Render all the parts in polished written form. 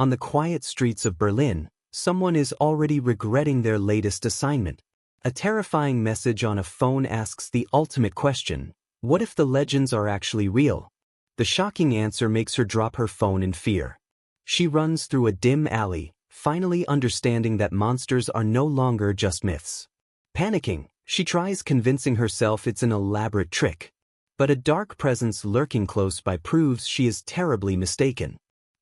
On the quiet streets of Berlin, someone is already regretting their latest assignment. A terrifying message on a phone asks the ultimate question: what if the legends are actually real? The shocking answer makes her drop her phone in fear. She runs through a dim alley, finally understanding that monsters are no longer just myths. Panicking, she tries convincing herself it's an elaborate trick. But a dark presence lurking close by proves she is terribly mistaken.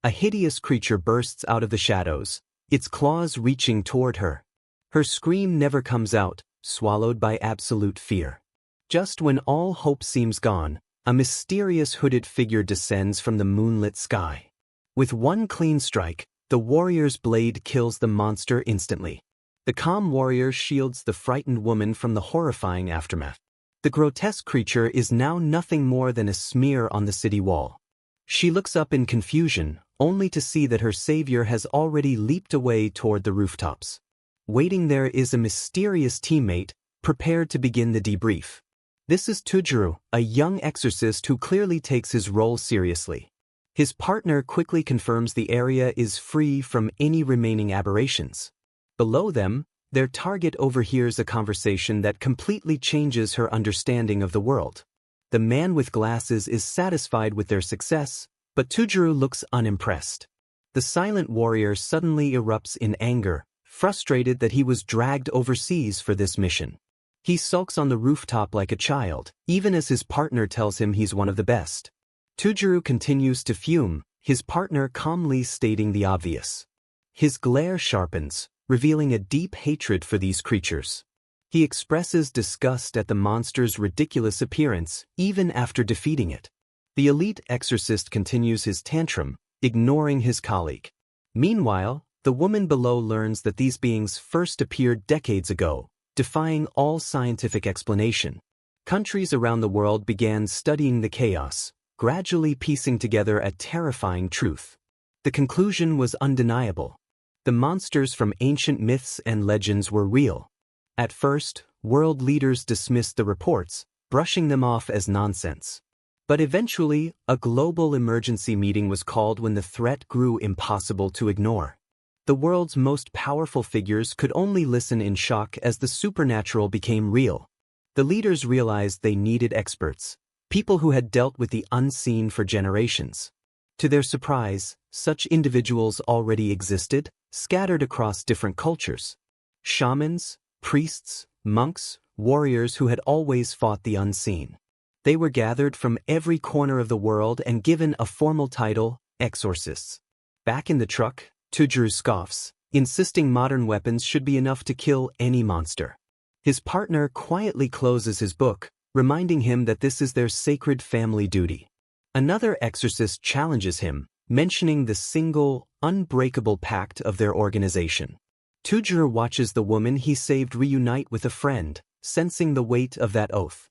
A hideous creature bursts out of the shadows, its claws reaching toward her. Her scream never comes out, swallowed by absolute fear. Just when all hope seems gone, a mysterious hooded figure descends from the moonlit sky. With one clean strike, the warrior's blade kills the monster instantly. The calm warrior shields the frightened woman from the horrifying aftermath. The grotesque creature is now nothing more than a smear on the city wall. She looks up in confusion, only to see that her savior has already leaped away toward the rooftops. Waiting there is a mysterious teammate, prepared to begin the debrief. This is Tujuru, a young exorcist who clearly takes his role seriously. His partner quickly confirms the area is free from any remaining aberrations. Below them, their target overhears a conversation that completely changes her understanding of the world. The man with glasses is satisfied with their success, but Tujuru looks unimpressed. The silent warrior suddenly erupts in anger, frustrated that he was dragged overseas for this mission. He sulks on the rooftop like a child, even as his partner tells him he's one of the best. Tujuru continues to fume, his partner calmly stating the obvious. His glare sharpens, revealing a deep hatred for these creatures. He expresses disgust at the monster's ridiculous appearance, even after defeating it. The elite exorcist continues his tantrum, ignoring his colleague. Meanwhile, the woman below learns that these beings first appeared decades ago, defying all scientific explanation. Countries around the world began studying the chaos, gradually piecing together a terrifying truth. The conclusion was undeniable. The monsters from ancient myths and legends were real. At first, world leaders dismissed the reports, brushing them off as nonsense. But eventually, a global emergency meeting was called when the threat grew impossible to ignore. The world's most powerful figures could only listen in shock as the supernatural became real. The leaders realized they needed experts, people who had dealt with the unseen for generations. To their surprise, such individuals already existed, scattered across different cultures. Shamans, priests, monks, warriors who had always fought the unseen. They were gathered from every corner of the world and given a formal title, exorcists. Back in the truck, Tujuru scoffs, insisting modern weapons should be enough to kill any monster. His partner quietly closes his book, reminding him that this is their sacred family duty. Another exorcist challenges him, mentioning the single, unbreakable pact of their organization. Tujuru watches the woman he saved reunite with a friend, sensing the weight of that oath.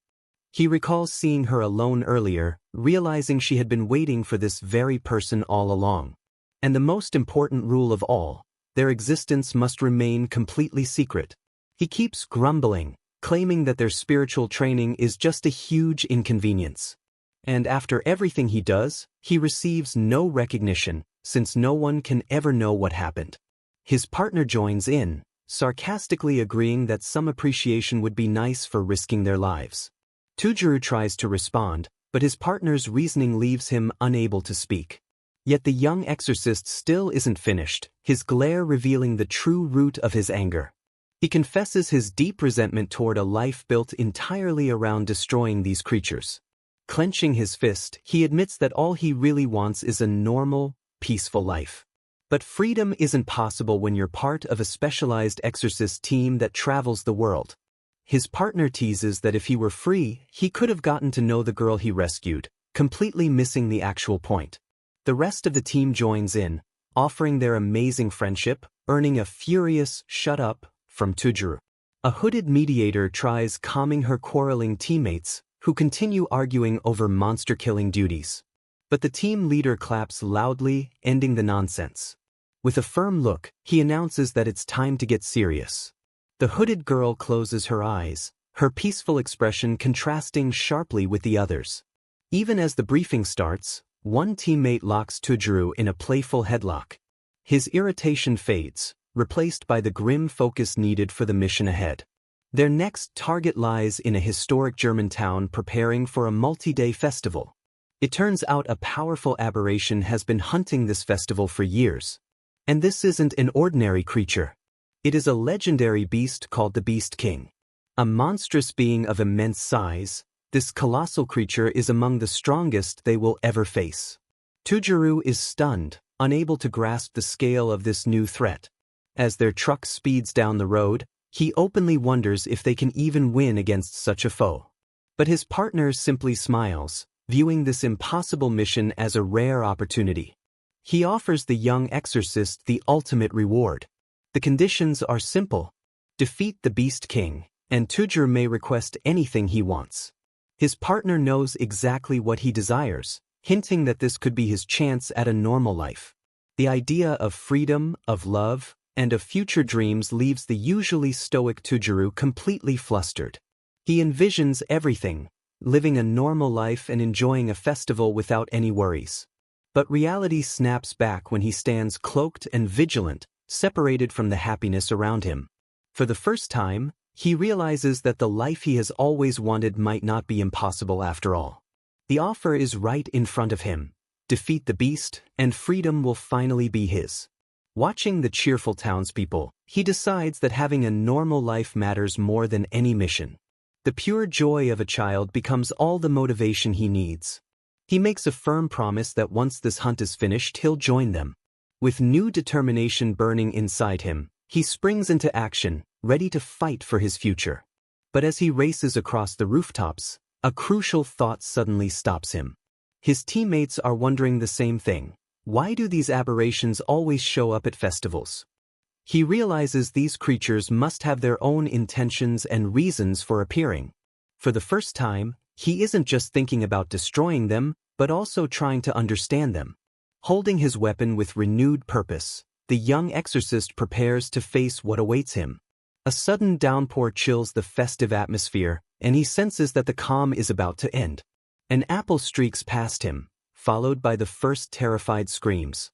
He recalls seeing her alone earlier, realizing she had been waiting for this very person all along. And the most important rule of all, their existence must remain completely secret. He keeps grumbling, claiming that their spiritual training is just a huge inconvenience. And after everything he does, he receives no recognition, since no one can ever know what happened. His partner joins in, sarcastically agreeing that some appreciation would be nice for risking their lives. Tujuru tries to respond, but his partner's reasoning leaves him unable to speak. Yet the young exorcist still isn't finished, his glare revealing the true root of his anger. He confesses his deep resentment toward a life built entirely around destroying these creatures. Clenching his fist, he admits that all he really wants is a normal, peaceful life. But freedom isn't possible when you're part of a specialized exorcist team that travels the world. His partner teases that if he were free, he could have gotten to know the girl he rescued, completely missing the actual point. The rest of the team joins in, offering their amazing friendship, earning a furious "shut up" from Tujuru. A hooded mediator tries calming her quarreling teammates, who continue arguing over monster-killing duties. But the team leader claps loudly, ending the nonsense. With a firm look, he announces that it's time to get serious. The hooded girl closes her eyes, her peaceful expression contrasting sharply with the others. Even as the briefing starts, one teammate locks Tujuru in a playful headlock. His irritation fades, replaced by the grim focus needed for the mission ahead. Their next target lies in a historic German town preparing for a multi-day festival. It turns out a powerful aberration has been hunting this festival for years. And this isn't an ordinary creature. It is a legendary beast called the Beast King. A monstrous being of immense size, this colossal creature is among the strongest they will ever face. Tujuru is stunned, unable to grasp the scale of this new threat. As their truck speeds down the road, he openly wonders if they can even win against such a foe. But his partner simply smiles, viewing this impossible mission as a rare opportunity. He offers the young exorcist the ultimate reward. The conditions are simple. Defeat the Beast King, and Tujuru may request anything he wants. His partner knows exactly what he desires, hinting that this could be his chance at a normal life. The idea of freedom, of love, and of future dreams leaves the usually stoic Tujuru completely flustered. He envisions everything, living a normal life and enjoying a festival without any worries. But reality snaps back when he stands cloaked and vigilant, separated from the happiness around him. For the first time, he realizes that the life he has always wanted might not be impossible after all. The offer is right in front of him. Defeat the beast, and freedom will finally be his. Watching the cheerful townspeople, he decides that having a normal life matters more than any mission. The pure joy of a child becomes all the motivation he needs. He makes a firm promise that once this hunt is finished, he'll join them. With new determination burning inside him, he springs into action, ready to fight for his future. But as he races across the rooftops, a crucial thought suddenly stops him. His teammates are wondering the same thing. Why do these aberrations always show up at festivals? He realizes these creatures must have their own intentions and reasons for appearing. For the first time, he isn't just thinking about destroying them, but also trying to understand them. Holding his weapon with renewed purpose, the young exorcist prepares to face what awaits him. A sudden downpour chills the festive atmosphere, and he senses that the calm is about to end. An apple streaks past him, followed by the first terrified screams.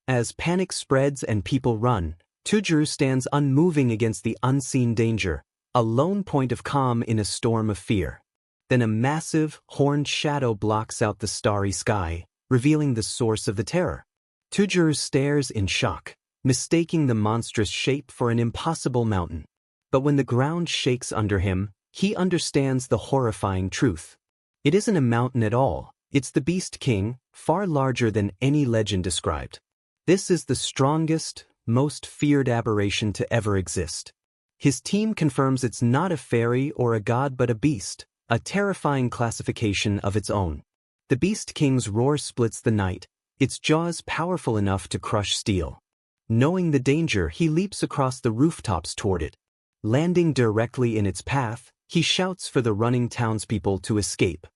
As panic spreads and people run, Tujuru stands unmoving against the unseen danger, a lone point of calm in a storm of fear. Then a massive, horned shadow blocks out the starry sky, revealing the source of the terror. Tujuru stares in shock, mistaking the monstrous shape for an impossible mountain. But when the ground shakes under him, he understands the horrifying truth. It isn't a mountain at all, it's the Beast King, far larger than any legend described. This is the strongest, most feared aberration to ever exist. His team confirms it's not a fairy or a god but a beast, a terrifying classification of its own. The Beast King's roar splits the night, its jaws powerful enough to crush steel. Knowing the danger, he leaps across the rooftops toward it. Landing directly in its path, he shouts for the running townspeople to escape.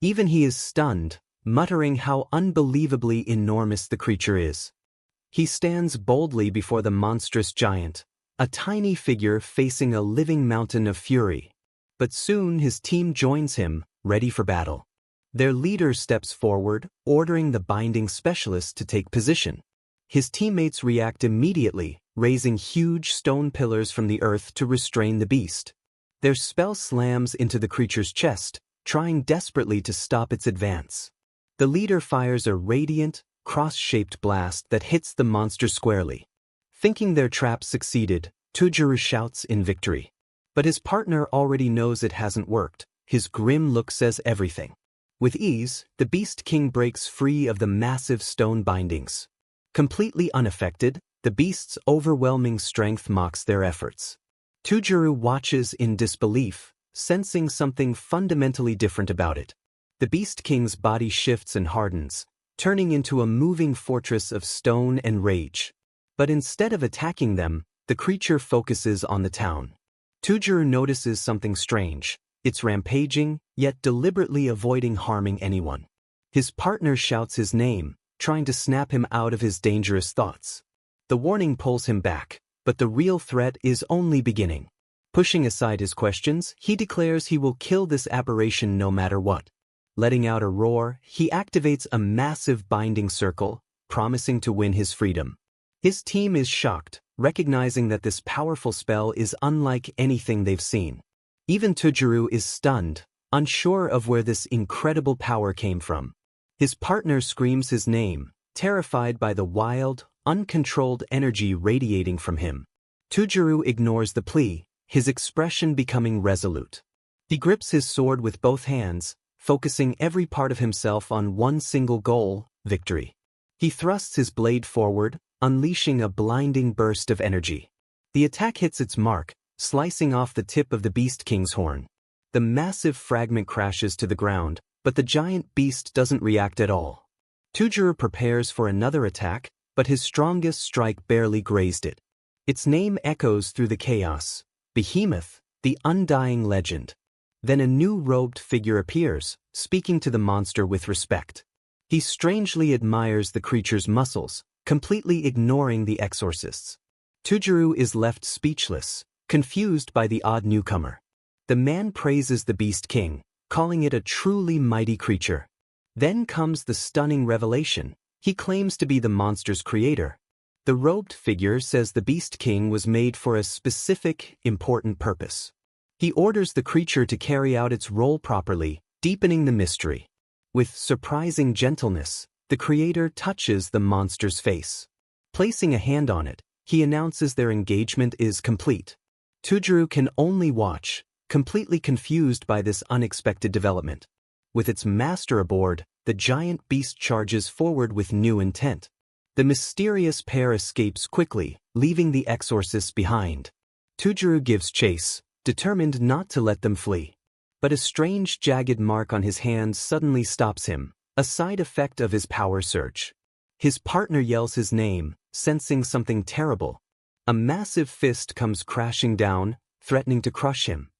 Even he is stunned, muttering how unbelievably enormous the creature is. He stands boldly before the monstrous giant, a tiny figure facing a living mountain of fury. But soon his team joins him, ready for battle. Their leader steps forward, ordering the binding specialist to take position. His teammates react immediately, raising huge stone pillars from the earth to restrain the beast. Their spell slams into the creature's chest, trying desperately to stop its advance. The leader fires a radiant, cross-shaped blast that hits the monster squarely. Thinking their trap succeeded, Tujuru shouts in victory. But his partner already knows it hasn't worked. His grim look says everything. With ease, the Beast King breaks free of the massive stone bindings. Completely unaffected, the beast's overwhelming strength mocks their efforts. Tujuru watches in disbelief, sensing something fundamentally different about it. The Beast King's body shifts and hardens, turning into a moving fortress of stone and rage. But instead of attacking them, the creature focuses on the town. Tujuru notices something strange. It's rampaging, yet deliberately avoiding harming anyone. His partner shouts his name, trying to snap him out of his dangerous thoughts. The warning pulls him back, but the real threat is only beginning. Pushing aside his questions, he declares he will kill this aberration no matter what. Letting out a roar, he activates a massive binding circle, promising to win his freedom. His team is shocked, recognizing that this powerful spell is unlike anything they've seen. Even Tujuru is stunned, unsure of where this incredible power came from. His partner screams his name, terrified by the wild, uncontrolled energy radiating from him. Tujuru ignores the plea, his expression becoming resolute. He grips his sword with both hands, focusing every part of himself on one single goal, victory. He thrusts his blade forward, unleashing a blinding burst of energy. The attack hits its mark, slicing off the tip of the Beast King's horn. The massive fragment crashes to the ground, but the giant beast doesn't react at all. Tujuru prepares for another attack, but his strongest strike barely grazed it. Its name echoes through the chaos: Behemoth, the undying legend. Then a new robed figure appears, speaking to the monster with respect. He strangely admires the creature's muscles, completely ignoring the exorcists. Tujuru is left speechless, confused by the odd newcomer. The man praises the Beast King, calling it a truly mighty creature. Then comes the stunning revelation: he claims to be the monster's creator. The robed figure says the Beast King was made for a specific, important purpose. He orders the creature to carry out its role properly, deepening the mystery. With surprising gentleness, the creator touches the monster's face. Placing a hand on it, he announces their engagement is complete. Tujuru can only watch, completely confused by this unexpected development. With its master aboard, the giant beast charges forward with new intent. The mysterious pair escapes quickly, leaving the exorcists behind. Tujuru gives chase, determined not to let them flee. But a strange jagged mark on his hand suddenly stops him, a side effect of his power surge. His partner yells his name, sensing something terrible. A massive fist comes crashing down, threatening to crush him.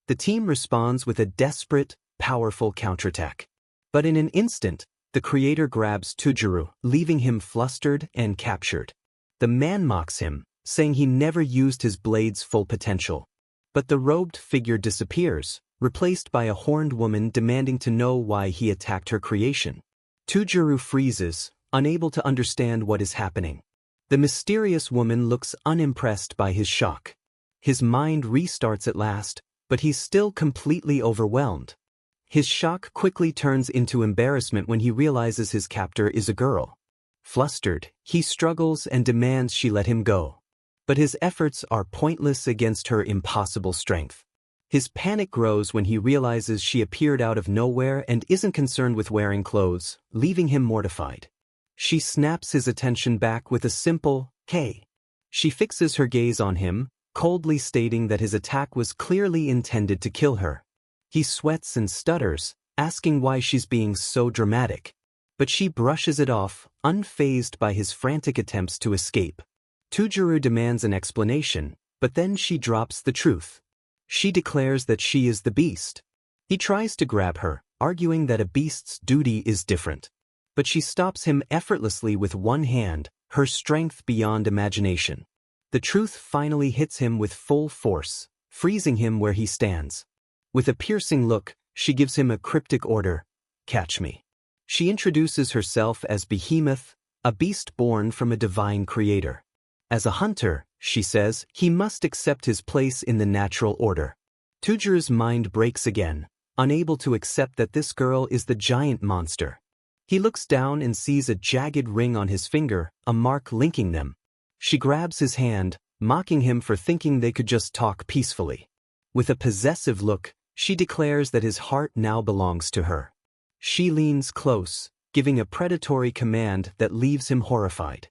The team responds with a desperate, powerful counterattack. But in an instant, the creator grabs Tujuru, leaving him flustered and captured. The man mocks him, saying he never used his blade's full potential. But the robed figure disappears, replaced by a horned woman demanding to know why he attacked her creation. Tujuru freezes, unable to understand what is happening. The mysterious woman looks unimpressed by his shock. His mind restarts at last, but he's still completely overwhelmed. His shock quickly turns into embarrassment when he realizes his captor is a girl. Flustered, he struggles and demands she let him go. But his efforts are pointless against her impossible strength. His panic grows when he realizes she appeared out of nowhere and isn't concerned with wearing clothes, leaving him mortified. She snaps his attention back with a simple, "Hey." She fixes her gaze on him, coldly stating that his attack was clearly intended to kill her. He sweats and stutters, asking why she's being so dramatic. But she brushes it off, unfazed by his frantic attempts to escape. Tujuru demands an explanation, but then she drops the truth. She declares that she is the beast. He tries to grab her, arguing that a beast's duty is different. But she stops him effortlessly with one hand, her strength beyond imagination. The truth finally hits him with full force, freezing him where he stands. With a piercing look, she gives him a cryptic order: "Catch me." She introduces herself as Behemoth, a beast born from a divine creator. As a hunter, she says, he must accept his place in the natural order. Tujuru's mind breaks again, unable to accept that this girl is the giant monster. He looks down and sees a jagged ring on his finger, a mark linking them. She grabs his hand, mocking him for thinking they could just talk peacefully. With a possessive look, she declares that his heart now belongs to her. She leans close, giving a predatory command that leaves him horrified.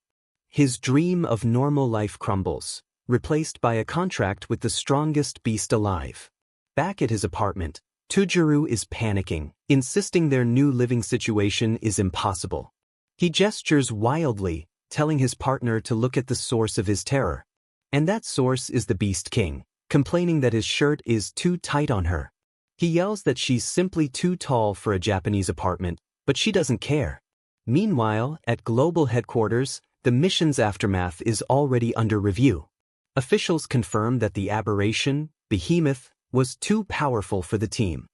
His dream of normal life crumbles, replaced by a contract with the strongest beast alive. Back at his apartment, Tujuru is panicking, insisting their new living situation is impossible. He gestures wildly, telling his partner to look at the source of his terror. And that source is the Beast King, complaining that his shirt is too tight on her. He yells that she's simply too tall for a Japanese apartment, but she doesn't care. Meanwhile, at global headquarters, the mission's aftermath is already under review. Officials confirm that the aberration, Behemoth, was too powerful for the team.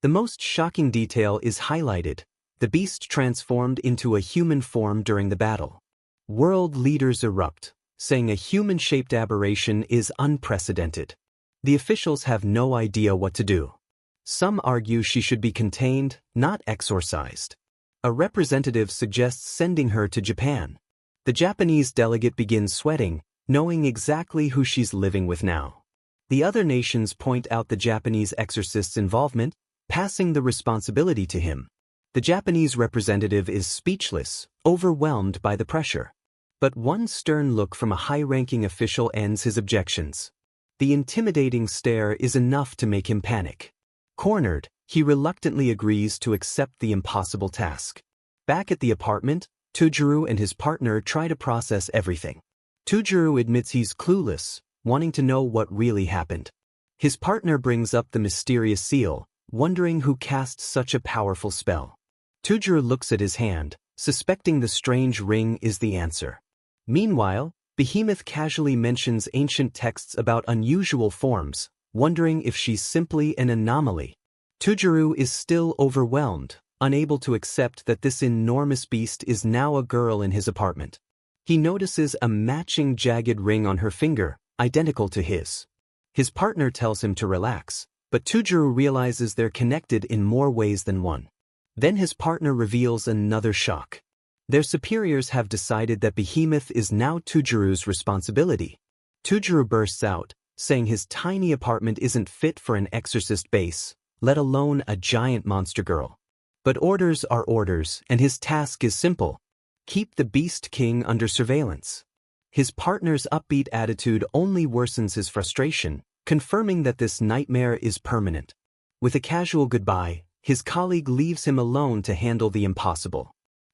The most shocking detail is highlighted: the beast transformed into a human form during the battle. World leaders erupt, saying a human-shaped aberration is unprecedented. The officials have no idea what to do. Some argue she should be contained, not exorcised. A representative suggests sending her to Japan. The Japanese delegate begins sweating, knowing exactly who she's living with now. The other nations point out the Japanese exorcist's involvement, passing the responsibility to him. The Japanese representative is speechless, overwhelmed by the pressure. But one stern look from a high-ranking official ends his objections. The intimidating stare is enough to make him panic. Cornered, he reluctantly agrees to accept the impossible task. Back at the apartment, Tujuru and his partner try to process everything. Tujuru admits he's clueless, wanting to know what really happened. His partner brings up the mysterious seal, wondering who cast such a powerful spell. Tujuru looks at his hand, suspecting the strange ring is the answer. Meanwhile, Behemoth casually mentions ancient texts about unusual forms, wondering if she's simply an anomaly. Tujuru is still overwhelmed, unable to accept that this enormous beast is now a girl in his apartment. He notices a matching jagged ring on her finger, identical to his. His partner tells him to relax, but Tujuru realizes they're connected in more ways than one. Then his partner reveals another shock. Their superiors have decided that Behemoth is now Tujuru's responsibility. Tujuru bursts out, saying his tiny apartment isn't fit for an exorcist base, let alone a giant monster girl. But orders are orders, and his task is simple: keep the Beast King under surveillance. His partner's upbeat attitude only worsens his frustration, confirming that this nightmare is permanent. With a casual goodbye, his colleague leaves him alone to handle the impossible.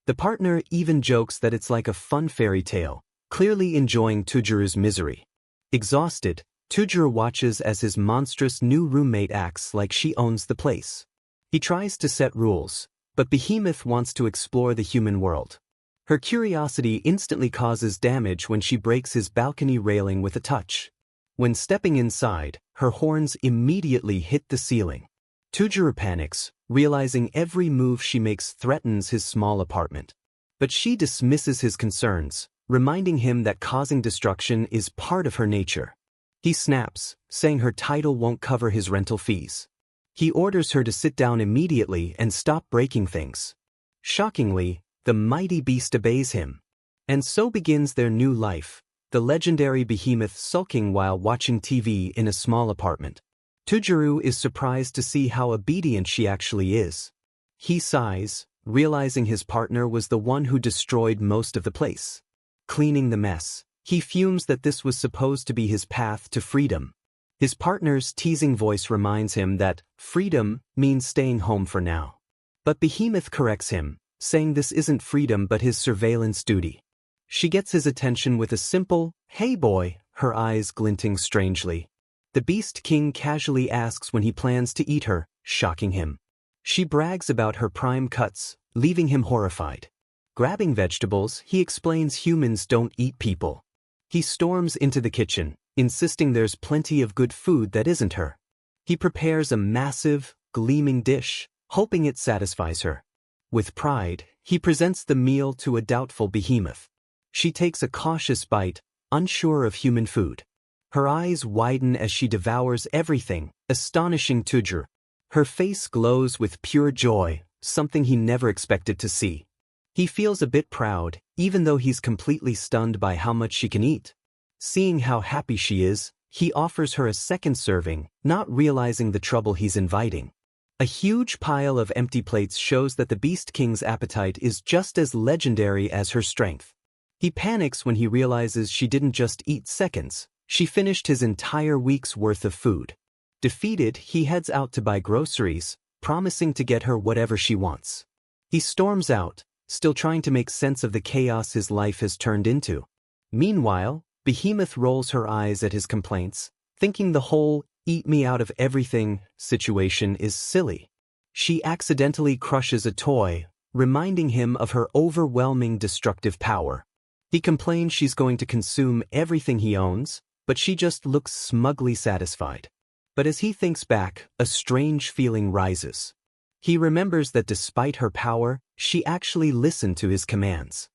The partner even jokes that it's like a fun fairy tale, clearly enjoying Tujuru's misery. Exhausted, Tujuru watches as his monstrous new roommate acts like she owns the place. He tries to set rules, but Behemoth wants to explore the human world. Her curiosity instantly causes damage when she breaks his balcony railing with a touch. When stepping inside, her horns immediately hit the ceiling. Tujuru panics, realizing every move she makes threatens his small apartment. But she dismisses his concerns, reminding him that causing destruction is part of her nature. He snaps, saying her title won't cover his rental fees. He orders her to sit down immediately and stop breaking things. Shockingly, the mighty beast obeys him. And so begins their new life, the legendary Behemoth sulking while watching TV in a small apartment. Tujuru is surprised to see how obedient she actually is. He sighs, realizing his partner was the one who destroyed most of the place. Cleaning the mess, he fumes that this was supposed to be his path to freedom. His partner's teasing voice reminds him that freedom means staying home for now. But Behemoth corrects him, saying this isn't freedom but his surveillance duty. She gets his attention with a simple, "Hey boy," her eyes glinting strangely. The Beast King casually asks when he plans to eat her, shocking him. She brags about her prime cuts, leaving him horrified. Grabbing vegetables, he explains humans don't eat people. He storms into the kitchen, insisting there's plenty of good food that isn't her. He prepares a massive, gleaming dish, hoping it satisfies her. With pride, he presents the meal to a doubtful Behemoth. She takes a cautious bite, unsure of human food. Her eyes widen as she devours everything, astonishing Tujuru. Her face glows with pure joy, something he never expected to see. He feels a bit proud, even though he's completely stunned by how much she can eat. Seeing how happy she is, he offers her a second serving, not realizing the trouble he's inviting. A huge pile of empty plates shows that the Beast King's appetite is just as legendary as her strength. He panics when he realizes she didn't just eat seconds, she finished his entire week's worth of food. Defeated, he heads out to buy groceries, promising to get her whatever she wants. He storms out, still trying to make sense of the chaos his life has turned into. Meanwhile, Behemoth rolls her eyes at his complaints, thinking the whole "eat me out of everything" situation is silly. She accidentally crushes a toy, reminding him of her overwhelming destructive power. He complains she's going to consume everything he owns, but she just looks smugly satisfied. But as he thinks back, a strange feeling rises. He remembers that despite her power, she actually listened to his commands.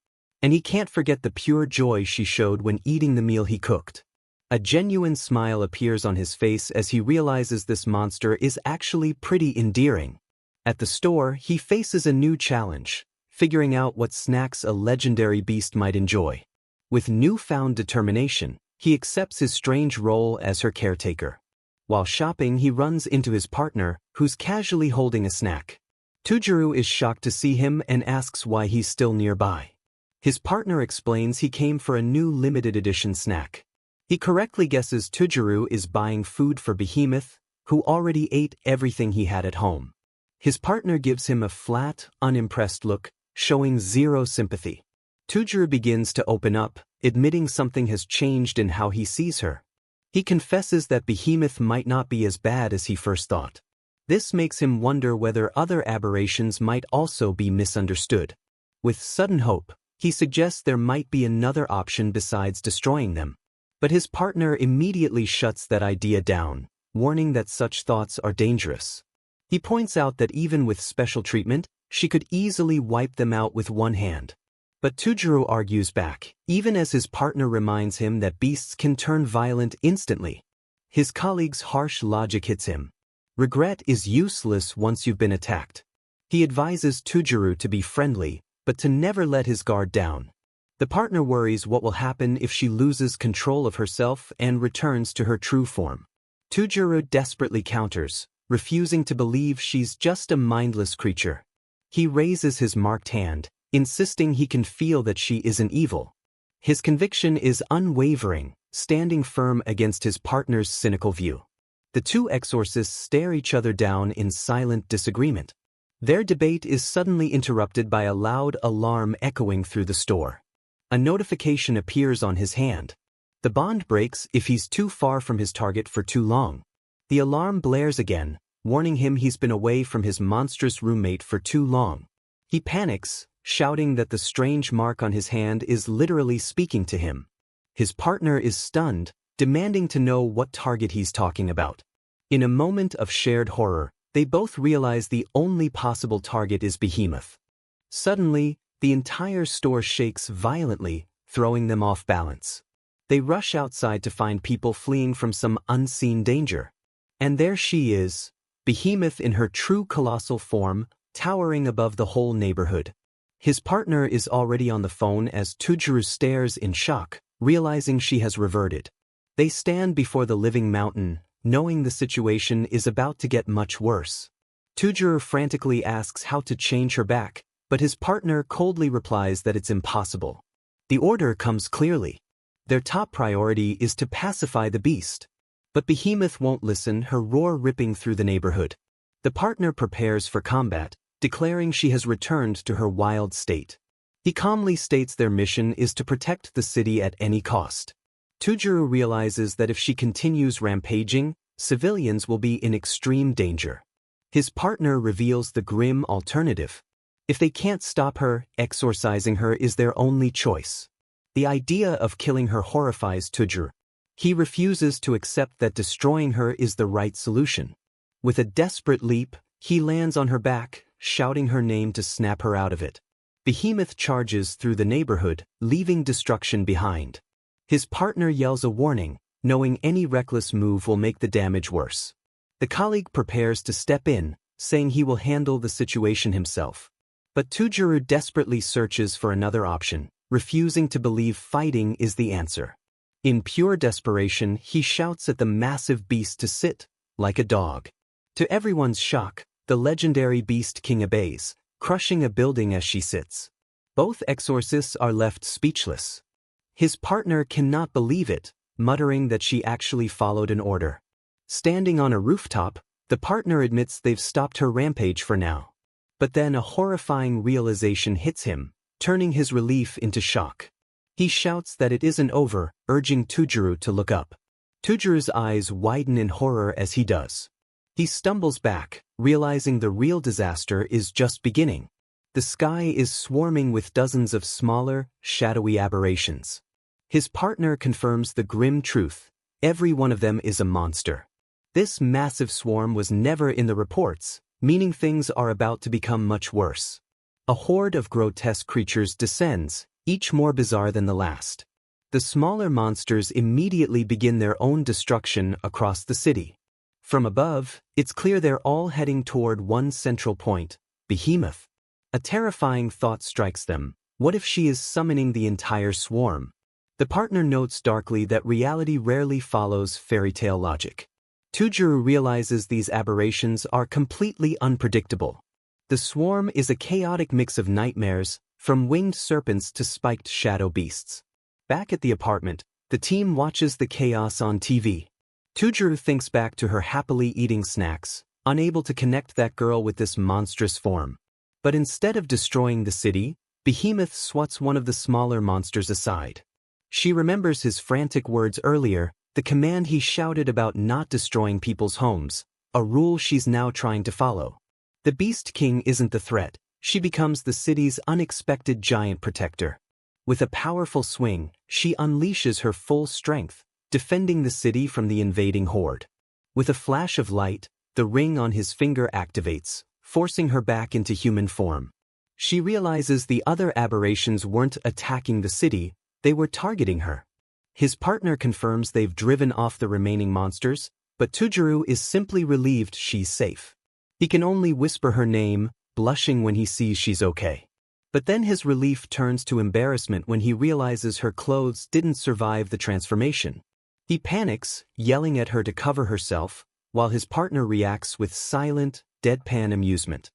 And he can't forget the pure joy she showed when eating the meal he cooked. A genuine smile appears on his face as he realizes this monster is actually pretty endearing. At the store, he faces a new challenge, figuring out what snacks a legendary beast might enjoy. With newfound determination, he accepts his strange role as her caretaker. While shopping, he runs into his partner, who's casually holding a snack. Tujuru is shocked to see him and asks why he's still nearby. His partner explains he came for a new limited edition snack. He correctly guesses Tujuru is buying food for Behemoth, who already ate everything he had at home. His partner gives him a flat, unimpressed look, showing zero sympathy. Tujuru begins to open up, admitting something has changed in how he sees her. He confesses that Behemoth might not be as bad as he first thought. This makes him wonder whether other aberrations might also be misunderstood. With sudden hope, he suggests there might be another option besides destroying them. But his partner immediately shuts that idea down, warning that such thoughts are dangerous. He points out that even with special treatment, she could easily wipe them out with one hand. But Tujuru argues back, even as his partner reminds him that beasts can turn violent instantly. His colleague's harsh logic hits him. Regret is useless once you've been attacked. He advises Tujuru to be friendly, but to never let his guard down. The partner worries what will happen if she loses control of herself and returns to her true form. Tujuru desperately counters, refusing to believe she's just a mindless creature. He raises his marked hand, insisting he can feel that she isn't evil. His conviction is unwavering, standing firm against his partner's cynical view. The two exorcists stare each other down in silent disagreement. Their debate is suddenly interrupted by a loud alarm echoing through the store. A notification appears on his hand. The bond breaks if he's too far from his target for too long. The alarm blares again, warning him he's been away from his monstrous roommate for too long. He panics, shouting that the strange mark on his hand is literally speaking to him. His partner is stunned, demanding to know what target he's talking about. In a moment of shared horror, they both realize the only possible target is Behemoth. Suddenly, the entire store shakes violently, throwing them off balance. They rush outside to find people fleeing from some unseen danger. And there she is, Behemoth in her true colossal form, towering above the whole neighborhood. His partner is already on the phone as Tujuru stares in shock, realizing she has reverted. They stand before the living mountain, knowing the situation is about to get much worse. Tujuru frantically asks how to change her back, but his partner coldly replies that it's impossible. The order comes clearly. Their top priority is to pacify the beast. But Behemoth won't listen, her roar ripping through the neighborhood. The partner prepares for combat, declaring she has returned to her wild state. He calmly states their mission is to protect the city at any cost. Tujuru realizes that if she continues rampaging, civilians will be in extreme danger. His partner reveals the grim alternative. If they can't stop her, exorcising her is their only choice. The idea of killing her horrifies Tujuru. He refuses to accept that destroying her is the right solution. With a desperate leap, he lands on her back, shouting her name to snap her out of it. Behemoth charges through the neighborhood, leaving destruction behind. His partner yells a warning, knowing any reckless move will make the damage worse. The colleague prepares to step in, saying he will handle the situation himself. But Tujuru desperately searches for another option, refusing to believe fighting is the answer. In pure desperation, he shouts at the massive beast to sit, like a dog. To everyone's shock, the legendary beast king obeys, crushing a building as she sits. Both exorcists are left speechless. His partner cannot believe it, muttering that she actually followed an order. Standing on a rooftop, the partner admits they've stopped her rampage for now. But then a horrifying realization hits him, turning his relief into shock. He shouts that it isn't over, urging Tujuru to look up. Tujuru's eyes widen in horror as he does. He stumbles back, realizing the real disaster is just beginning. The sky is swarming with dozens of smaller, shadowy aberrations. His partner confirms the grim truth: every one of them is a monster. This massive swarm was never in the reports, meaning things are about to become much worse. A horde of grotesque creatures descends, each more bizarre than the last. The smaller monsters immediately begin their own destruction across the city. From above, it's clear they're all heading toward one central point, Behemoth. A terrifying thought strikes them. What if she is summoning the entire swarm? The partner notes darkly that reality rarely follows fairy tale logic. Tujuru realizes these aberrations are completely unpredictable. The swarm is a chaotic mix of nightmares, from winged serpents to spiked shadow beasts. Back at the apartment, the team watches the chaos on TV. Tujuru thinks back to her happily eating snacks, unable to connect that girl with this monstrous form. But instead of destroying the city, Behemoth swats one of the smaller monsters aside. She remembers his frantic words earlier, the command he shouted about not destroying people's homes, a rule she's now trying to follow. The Beast King isn't the threat, she becomes the city's unexpected giant protector. With a powerful swing, she unleashes her full strength, defending the city from the invading horde. With a flash of light, the ring on his finger activates, forcing her back into human form. She realizes the other aberrations weren't attacking the city, they were targeting her. His partner confirms they've driven off the remaining monsters, but Tujuru is simply relieved she's safe. He can only whisper her name, blushing when he sees she's okay. But then his relief turns to embarrassment when he realizes her clothes didn't survive the transformation. He panics, yelling at her to cover herself, while his partner reacts with silent, deadpan amusement.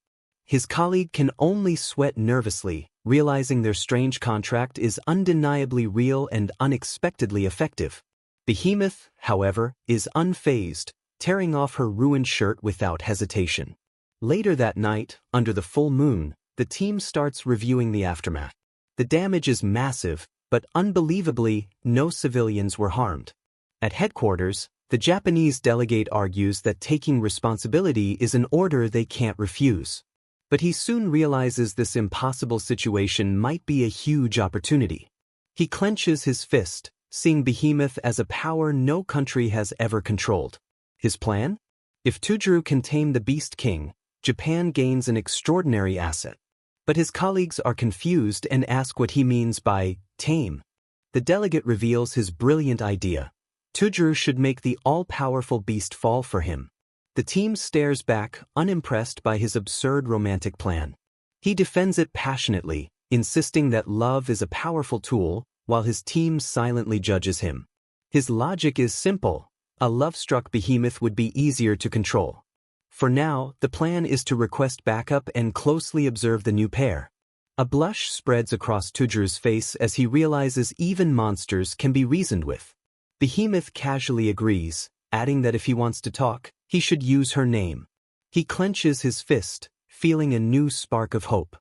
His colleague can only sweat nervously, realizing their strange contract is undeniably real and unexpectedly effective. Behemoth, however, is unfazed, tearing off her ruined shirt without hesitation. Later that night, under the full moon, the team starts reviewing the aftermath. The damage is massive, but unbelievably, no civilians were harmed. At headquarters, the Japanese delegate argues that taking responsibility is an order they can't refuse. But he soon realizes this impossible situation might be a huge opportunity. He clenches his fist, seeing Behemoth as a power no country has ever controlled. His plan? If Tujuru can tame the Beast King, Japan gains an extraordinary asset. But his colleagues are confused and ask what he means by tame. The delegate reveals his brilliant idea. Tujuru should make the all-powerful beast fall for him. The team stares back, unimpressed by his absurd romantic plan. He defends it passionately, insisting that love is a powerful tool, while his team silently judges him. His logic is simple. A love-struck Behemoth would be easier to control. For now, the plan is to request backup and closely observe the new pair. A blush spreads across Tujuru's face as he realizes even monsters can be reasoned with. Behemoth casually agrees, adding that if he wants to talk, he should use her name. He clenches his fist, feeling a new spark of hope.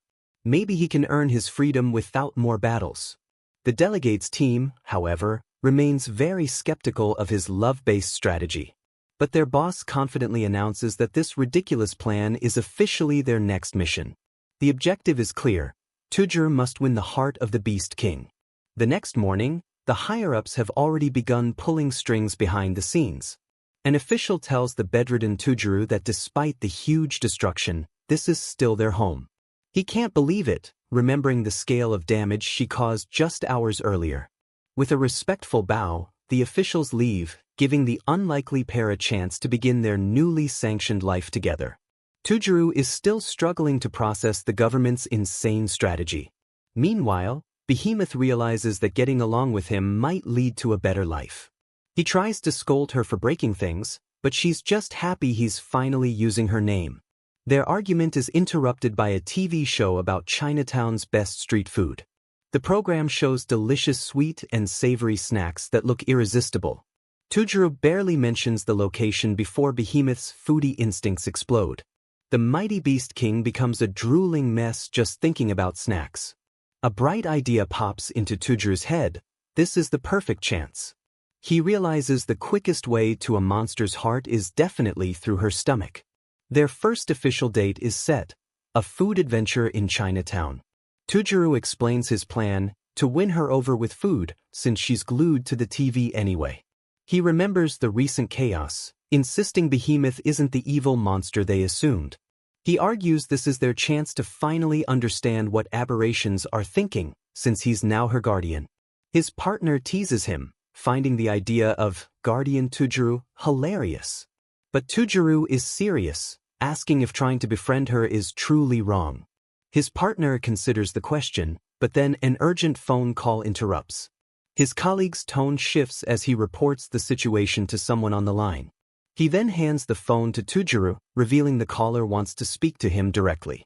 Maybe he can earn his freedom without more battles. The delegates' team, however, remains very skeptical of his love-based strategy. But their boss confidently announces that this ridiculous plan is officially their next mission. The objective is clear. Tujuru must win the heart of the Beast King. The next morning, the higher-ups have already begun pulling strings behind the scenes. An official tells the bedridden Tujuru that despite the huge destruction, this is still their home. He can't believe it, remembering the scale of damage she caused just hours earlier. With a respectful bow, the officials leave, giving the unlikely pair a chance to begin their newly sanctioned life together. Tujuru is still struggling to process the government's insane strategy. Meanwhile, Behemoth realizes that getting along with him might lead to a better life. He tries to scold her for breaking things, but she's just happy he's finally using her name. Their argument is interrupted by a TV show about Chinatown's best street food. The program shows delicious sweet and savory snacks that look irresistible. Tujuru barely mentions the location before Behemoth's foodie instincts explode. The mighty Beast King becomes a drooling mess just thinking about snacks. A bright idea pops into Tujuru's head. This is the perfect chance. He realizes the quickest way to a monster's heart is definitely through her stomach. Their first official date is set, a food adventure in Chinatown. Tujuru explains his plan, to win her over with food, since she's glued to the TV anyway. He remembers the recent chaos, insisting Behemoth isn't the evil monster they assumed. He argues this is their chance to finally understand what aberrations are thinking, since he's now her guardian. His partner teases him, finding the idea of guardian Tujuru hilarious. But Tujuru is serious, asking if trying to befriend her is truly wrong. His partner considers the question, but then an urgent phone call interrupts. His colleague's tone shifts as he reports the situation to someone on the line. He then hands the phone to Tujuru, revealing the caller wants to speak to him directly.